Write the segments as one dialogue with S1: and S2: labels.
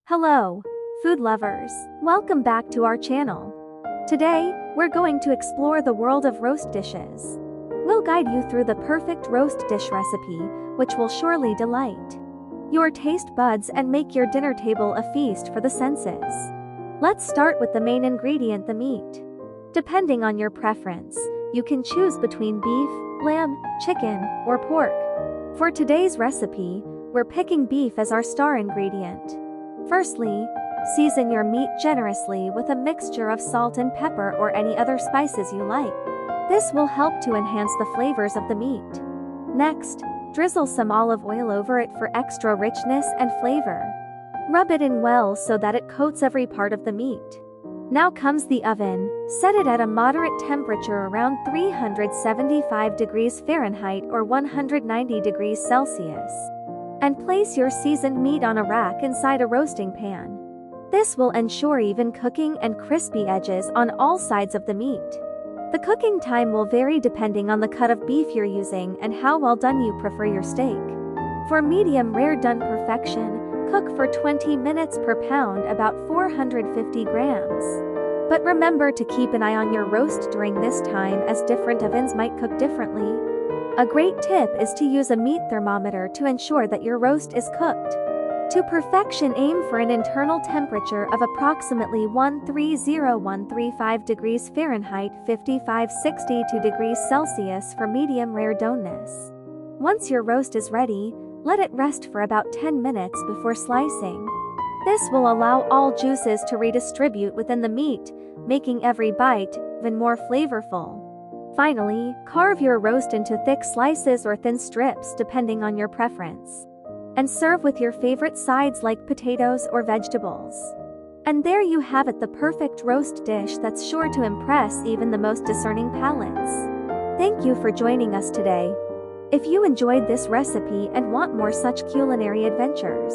S1: Hello, food lovers. Welcome back to our channel. Today, we're going to explore the world of roast dishes. We'll guide you through the perfect roast dish recipe, which will surely delight your taste buds and make your dinner table a feast for the senses. Let's start with the main ingredient, the meat. Depending on your preference, you can choose between beef, lamb, chicken, or pork. For today's recipe, we're picking beef as our star ingredient. Firstly, season your meat generously with a mixture of salt and pepper or any other spices you like. This will help to enhance the flavors of the meat. Next, drizzle some olive oil over it for extra richness and flavor. Rub it in well so that it coats every part of the meat. Now comes the oven. Set it at a moderate temperature around 375 degrees Fahrenheit or 190 degrees Celsius. And place your seasoned meat on a rack inside a roasting pan. This will ensure even cooking and crispy edges on all sides of the meat. The cooking time will vary depending on the cut of beef you're using and how well done you prefer your steak. For medium rare done perfection, cook for 20 minutes per pound, about 450 grams. But remember to keep an eye on your roast during this time, as different ovens might cook differently. A great tip is to use a meat thermometer to ensure that your roast is cooked to perfection. Aim for an internal temperature of approximately 130–135 degrees Fahrenheit, 55–62 degrees Celsius for medium rare doneness. Once your roast is ready, let it rest for about 10 minutes before slicing. This will allow all juices to redistribute within the meat, making every bite even more flavorful. Finally, carve your roast into thick slices or thin strips depending on your preference. And serve with your favorite sides like potatoes or vegetables. And there you have it, the perfect roast dish that's sure to impress even the most discerning palates. Thank you for joining us today. If you enjoyed this recipe and want more such culinary adventures,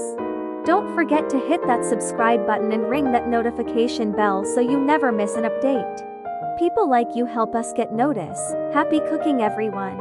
S1: don't forget to hit that subscribe button and ring that notification bell so you never miss an update. People like you help us get notice. Happy cooking, everyone!